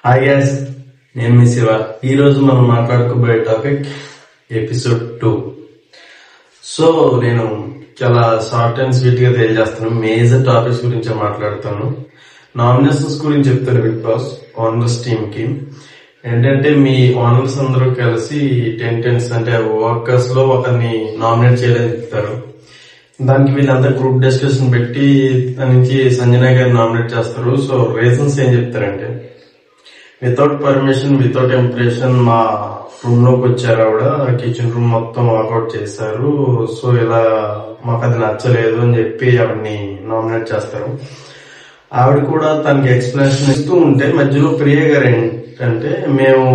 Hi guys, నేను మీ శివ. ఈరోజు మనం మాట్లాడుకోబోయే టాపిక్ ఎపిసోడ్ 2. సో నేను చాలా షార్ట్ అండ్ స్వీట్ గా తెలియజేస్తాను. మేజర్ టాపిక్స్ గురించి మాట్లాడతాను. నామినేషన్స్ గురించి చెప్తాను. బిగ్ బాస్ ఓనర్స్ టీమ్ కి ఏంటంటే, మీ ఓనర్స్ అందరూ కలిసి 10 అంటే వర్కర్స్ లో ఒకరిని నామినేట్ చేయాలని చెప్తారు. దానికి వీళ్ళంతా గ్రూప్ డిస్కషన్ పెట్టి దాని నుంచి సంజన గారిని నామినేట్ చేస్తారు. సో రీజన్స్ ఏం చెప్తారంటే, వితౌట్ పర్మిషన్, వితౌట్ ఇంప్రెషన్ మా రూమ్ లోకి వచ్చారు. ఆవిడ కిచెన్ రూమ్ మొత్తం వాకౌట్ చేశారు. సో ఇలా మాకు అది నచ్చలేదు అని చెప్పి ఆవిడని నామినేట్ చేస్తారు. ఆవిడ కూడా తనకి ఎక్స్ప్లెనేషన్ ఇస్తూ ఉంటే మధ్యలో ప్రియ గారు ఏంటంటే, మేము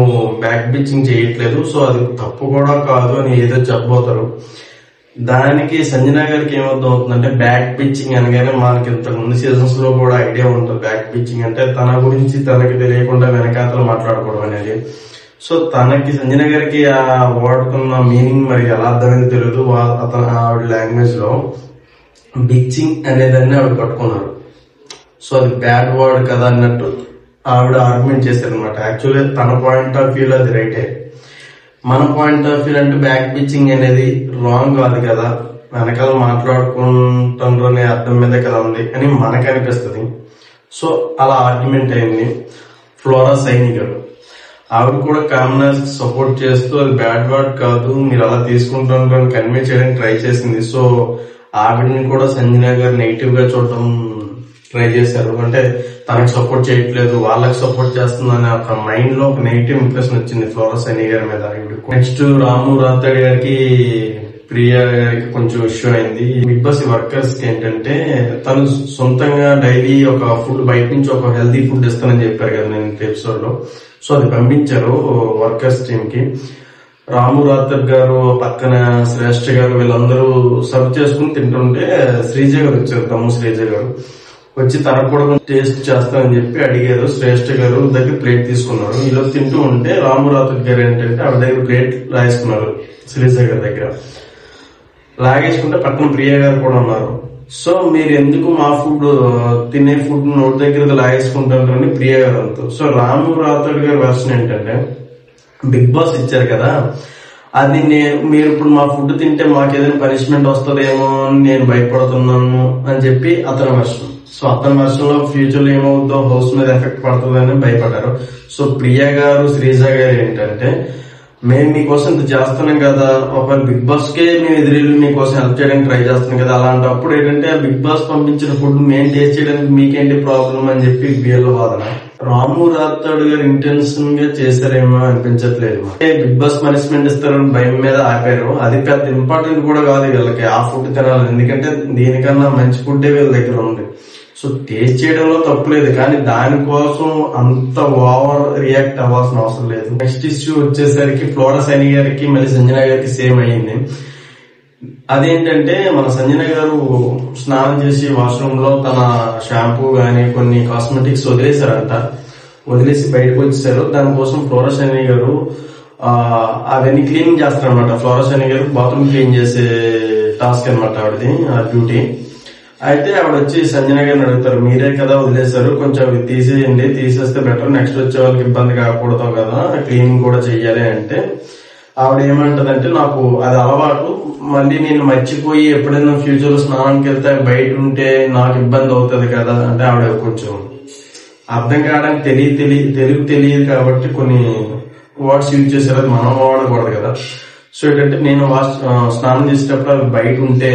బ్యాక్ బిచ్చింగ్ చేయట్లేదు, సో అది తప్పు కూడా కాదు అని ఏదో చెప్పబోతారు. దానికి సంజన గారికి ఏమర్థం అవుతుందంటే, బ్యాక్ పిచ్చింగ్ అనగానే మనకి ఇంతకు ముందు సీజన్స్ లో కూడా ఐడియా ఉంటుంది. బ్యాక్ పిచ్చింగ్ అంటే తన గురించి తనకి తెలియకుండా వెనకాతలు మాట్లాడుకోవడం అనేది. సో తనకి సంజన గారికి ఆ వాడుతున్న మీనింగ్ మరి ఎలా అర్థమైంది తెలియదు. ఆవిడ లాంగ్వేజ్ లో బిచ్చింగ్ అనేదాన్ని ఆవిడ పట్టుకున్నారు. సో అది బ్యాడ్ వర్డ్ కదా అన్నట్టు ఆవిడ ఆర్గ్యుమెంట్ చేశారు అనమాట. యాక్చువల్లీ తన పాయింట్ ఆఫ్ వ్యూలో అది రైటే. మన పాయింట్ ఆఫ్ వ్యూ అంటే బ్యాక్ పిచ్చింగ్ అనేది రాంగ్ కాదు కదా, వెనకాల మాట్లాడుకుంటారు అనే అర్థం మీద కదా ఉంది అని మనకు అనిపిస్తుంది. సో అలా ఆర్గ్యుమెంట్ అయింది. ఫ్లోరా సైని గారు ఆవిడ కూడా కామనర్స్ సపోర్ట్ చేస్తూ అది బ్యాడ్ వర్డ్ కాదు, మీరు అలా తీసుకుంటారు అని కన్వే చేయడానికి ట్రై చేసింది. సో ఆవిడని కూడా సంజన గారు నెగిటివ్ గా చూడటం ట్రై చేశారు. అంటే తనకు సపోర్ట్ చేయట్లేదు, వాళ్ళకి సపోర్ట్ చేస్తుందని ఒక మైండ్ లో ఒక నెగిటివ్ ఇంప్రెషన్ వచ్చింది ఫ్లోరా సైని గారి మీద. నెక్స్ట్ రాము రాతడి గారికి, ప్రియా గారికి కొంచెం ఇష్యూ అయింది. బిగ్ బాస్ వర్కర్స్ కి ఏంటంటే, తను సొంతంగా డైలీ ఒక ఫుడ్ బయట నుంచి ఒక హెల్దీ ఫుడ్ ఇస్తానని చెప్పారు కదా నేను ఎపిసోడ్ లో. సో అది పంపించారు వర్కర్స్ టీమ్ కి. రాము రాతడ్ గారు పక్కన శ్రేష్ఠ గారు వీళ్ళందరూ సర్వ్ చేసుకుని తింటుంటే శ్రీజ గారు వచ్చారు. దమ్ము శ్రీజ గారు వచ్చి తనకు కూడా టేస్ట్ చేస్తానని చెప్పి అడిగారు. శ్రేష్ఠ గారు దగ్గర ప్లేట్ తీసుకున్నారు. ఇలా తింటూ ఉంటే రాము రాతడ్ గారు ఏంటంటే ఆవిడ దగ్గర ప్లేట్ లాగేసుకున్నారు. శ్రీజ గారి దగ్గర లాగేసుకుంటే పక్కన ప్రియ గారు కూడా ఉన్నారు. సో మీరు ఎందుకు మా ఫుడ్ తినే ఫుడ్ నోటి దగ్గర లాగేసుకుంటారని ప్రియ గారు అంతా. సో రాము రాతడ్ గారి వెర్షన్ ఏంటంటే, బిగ్ బాస్ ఇచ్చారు కదా, అది మీరు ఇప్పుడు మా ఫుడ్ తింటే మాకు ఏదైనా పనిష్మెంట్ వస్తుందేమో అని నేను భయపడుతున్నాను అని చెప్పి అతని వెర్షన్. సో అతని వర్షంలో ఫ్యూచర్ లో ఏమవుతుందో, హౌస్ మీద ఎఫెక్ట్ పడుతుందని భయపడ్డారు. సో ప్రియ గారు, శ్రీజ గారు ఏంటంటే, మేము మీకోసం ఇంత చేస్తున్నాం కదా, ఒక బిగ్ బాస్ కే మేము ఎదురెళ్ళి మీకోసం హెల్ప్ చేయడానికి ట్రై చేస్తున్నాం కదా, అలాంటప్పుడు ఏంటంటే బిగ్ బాస్ పంపించిన ఫుడ్ మేము టేస్ట్ చేయడానికి మీకేంటి ప్రాబ్లం అని చెప్పి వీళ్ళ వాదన. రాము రాతడు గారు ఇంటెన్షన్ గా చేశారేమో అనిపించట్లేదు. బిగ్ బాస్ పనిష్మెంట్ ఇస్తారని భయం మీద ఆపారు. అది పెద్ద ఇంపార్టెంట్ కూడా కాదు వీళ్ళకి ఆ ఫుడ్ తినాలి, ఎందుకంటే దీనికన్నా మంచి ఫుడ్ వీళ్ళ దగ్గర ఉంది. సో టేస్ట్ చేయడంలో తప్పులేదు, కానీ దానికోసం అంత ఓవర్ రియాక్ట్ అవ్వాల్సిన అవసరం లేదు. నెక్స్ట్ ఇష్యూ వచ్చేసరికి ఫ్లోరా సైని గారికి మళ్ళీ సంజన గారికి సేమ్ అయ్యింది. అదేంటంటే, మన సంజన గారు స్నానం చేసి వాష్రూమ్ లో తన షాంపూ గానీ కొన్ని కాస్మెటిక్స్ వదిలేశారంట. వదిలేసి బయటకు వచ్చేసారు. దానికోసం ఫ్లోరా సైని గారు అవన్నీ క్లీనింగ్ చేస్తారనమాట. ఫ్లోరా సైని గారు బాత్రూమ్ క్లీన్ చేసే టాస్క్ అనమాట ఆవిడది, ఆ డ్యూటీ. అయితే ఆవిడ వచ్చి సంజన గారిని అడుగుతారు, మీరే కదా వదిలేశారు, కొంచెం అవి తీసేయండి, తీసేస్తే బెటర్, నెక్స్ట్ వచ్చే వాళ్ళకి ఇబ్బంది కాకూడదు కదా, క్లీనింగ్ కూడా చెయ్యాలి అంటే ఆవిడ ఏమంటదంటే, నాకు అది అలవాటు, మళ్ళీ నేను మర్చిపోయి ఎప్పుడైనా ఫ్యూచర్ లో స్నానానికి వెళ్తే బయట ఉంటే నాకు ఇబ్బంది అవుతుంది కదా అంటే, ఆవిడ కొంచెం అర్థం కావడానికి తెలుగు తెలియదు కాబట్టి కొన్ని వర్డ్స్ యూజ్ చేశారు. అది మనం వాడకూడదు కదా. సో ఏంటంటే, నేను స్నానం చేసేటప్పుడు అవి బయట ఉంటే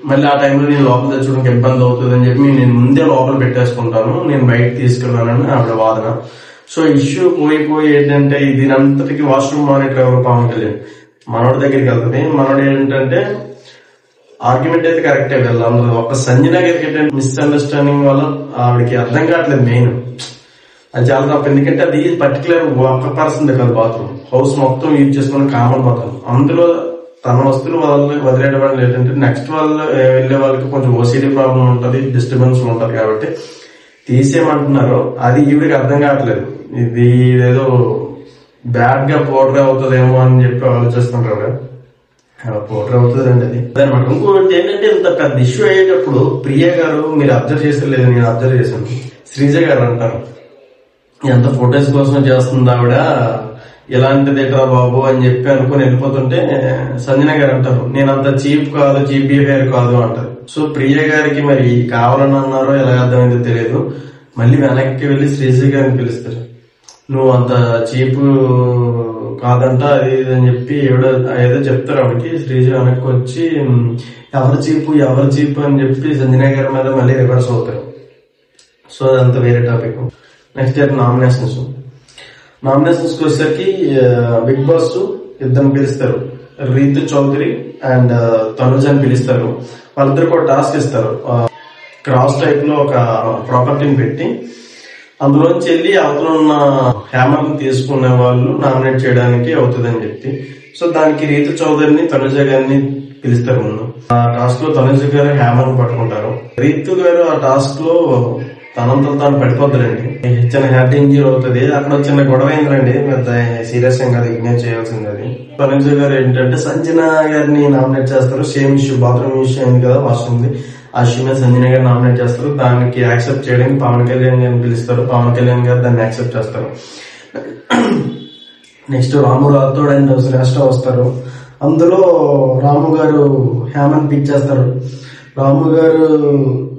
మళ్ళీ ఆ టైంలో నేను లోపల తెచ్చుకోవడానికి ఇబ్బంది అవుతుంది అని చెప్పి నేను ముందే లోపల పెట్టేసుకుంటాను, నేను బయట తీసుకెళ్ళానని ఆవిడ వాదన. సో ఇష్యూ పోయి ఏంటంటే, దీనంతటికి వాష్రూమ్ మానిటర్ ఎవరు, పవన్ కళ్యాణ్ మనోడి దగ్గరికి వెళ్తుంది. మనోడు ఏంటంటే, ఆర్గ్యుమెంట్ అయితే కరెక్టే వీళ్ళందరూ. ఒక సంజన గారికి ఏంటంటే మిస్అండర్స్టాండింగ్ వల్ల ఆవిడకి అర్థం కావట్లేదు. మెయిన్ అది చాలా తప్పు, ఎందుకంటే అది పర్టికులర్ ఒక పర్సన్ కాదు, బాత్రూమ్ హౌస్ మొత్తం యూజ్ చేసుకుని కామన్ బాత్రూమ్. అందులో తన వస్తువులు వదిలేయడం వల్ల ఏంటంటే నెక్స్ట్ వాళ్ళు వెళ్లే వాళ్ళకి కొంచెం ఓసీడీ ప్రాబ్లం ఉంటుంది, డిస్టర్బెన్స్ ఉంటుంది కాబట్టి తీసేయమంటున్నారు. అది ఈవిడికి అర్థం కావట్లేదు. ఇది ఏదో బ్యాడ్ గా పౌడర్ అవుతుందేమో అని చెప్పి ఆలోచిస్తుంటారు. పౌడర్ అవుతుంది అండి అది అనమాట. ఇంకోటి ఏంటంటే, ఇంత పెద్ద ఇష్యూ అయ్యేటప్పుడు ప్రియ గారు, మీరు అబ్జర్వ్ చేసలేదు, నేను అబ్జర్వ్ చేశాను, శ్రీజ గారు అంటారు, ఎంత ఫొటోస్ కోసం చేస్తుంది ఆవిడ, ఇలాంటిదేట్రా బాబు అని చెప్పి అనుకుని వెళ్ళిపోతుంటే సంజన గారు అంటారు, నేను అంత చీప్ కాదు, చీప్ బిహేవియర్ కాదు అంటారు. సో ప్రియ గారికి మరి కావాలని అన్నారో ఎలా అర్థమైందో తెలియదు, మళ్ళీ వెనక్కి వెళ్ళి శ్రీజీ గారిని పిలుస్తారు. నువ్వు అంత చీప్ కాదంట అది ఇది అని చెప్పి ఏదో చెప్తారు ఆవిడకి. శ్రీజీ వెనక్కి వచ్చి ఎవరు చీపు అని చెప్పి సంజన గారి మీద మళ్ళీ రివర్స్ అవుతారు. సో అదంతా వేరే టాపిక్. నెక్స్ట్ ఇయర్ నామినేషన్స్ వచ్చేసరికి బిగ్ బాస్ ఇద్దరిని పిలుస్తారు, రీతు చౌదరి అండ్ తనుజ్ అని పిలుస్తారు. వాళ్ళిద్దరికి ఒక టాస్క్ ఇస్తారు, క్రాస్ టైప్ లో ఒక ప్రాపర్టీని పెట్టి అందులోంచి వెళ్ళి అవతల ఉన్న హ్యామర్ ని తీసుకునే వాళ్ళు నామినేట్ చేయడానికి అవుతుంది అని చెప్పి. సో దానికి రీతు చౌదరిని తనుజ గారిని పిలుస్తారు. ముందు ఆ టాస్క్ లో తనుజ గారు హ్యామర్ ని పట్టుకుంటారు. రీతు గారు ఆ టాస్క్ లో తనంతా తాను పడిపోతారండి, చిన్న హెడ్ ఇంజరీ అవుతుంది. అక్కడ చిన్న గొడవ అయిందండి, పెద్ద సీరియస్ గా ఇగ్నోర్ చేయాల్సింది. అది తనుజ గారు ఏంటంటే సంజన గారిని నామినేట్ చేస్తారు. సేమ్ ఇష్యూ, బాత్రూమ్ ఇష్యూ అయింది కదా, వాష్రూమ్ ఆ ఇష్యూ మీద సంజన గారిని నామినేట్ చేస్తారు. దానికి యాక్సెప్ట్ చేయడానికి పవన్ కళ్యాణ్ గారిని పిలుస్తారు. పవన్ కళ్యాణ్ గారు దాన్ని యాక్సెప్ట్ చేస్తారు. నెక్స్ట్ రాము రాథోడ్ అండ్ శ్రేష్ఠ వస్తారు. అందులో రాము గారు హ్యామన్ పిక్ చేస్తారు. రాము గారు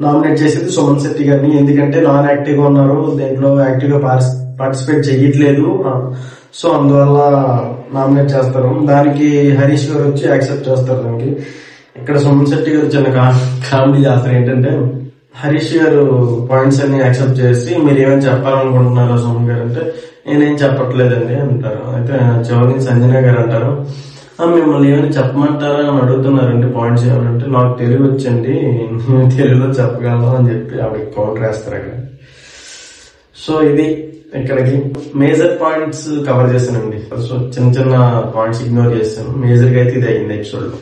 నామినేట్ చేసేది సుమన్ శెట్టి గారిని, ఎందుకంటే నాన్ యాక్టివ్ గా ఉన్నారు, దీంట్లో యాక్టివ్ గా పార్టిసిపేట్ చేయట్లేదు. సో అందువల్ల నామినేట్ చేస్తారు. దానికి హరీష్ గారు వచ్చి యాక్సెప్ట్ చేస్తారు. దానికి ఇక్కడ సుమన్ శెట్టి గారు చిన్న కామెడీ చేస్తారు. ఏంటంటే హరీష్ గారు పాయింట్స్ అన్ని యాక్సెప్ట్ చేసి మీరు ఏమైనా చెప్పాలనుకుంటున్నారో సుమన్ గారు అంటే నేనేం చెప్పట్లేదండి అంటారు. అయితే చివరికి సంజన గారు అంటారు, మిమ్మల్ని ఏమైనా చెప్పమంటారా అని అడుగుతున్నారండి పాయింట్స్ ఏమంటే, నాకు తెలుగు వచ్చండి, నేను తెలుగులో చెప్పగలను అని చెప్పి ఆవిడకి కౌంటర్ వేస్తారు అక్కడ. సో ఇది ఇక్కడికి మేజర్ పాయింట్స్ కవర్ చేశానండి. సో చిన్న చిన్న పాయింట్స్ ఇగ్నోర్ చేశాను. మేజర్ గా అయితే ఇది అయింది ఎపిసోడ్ లో.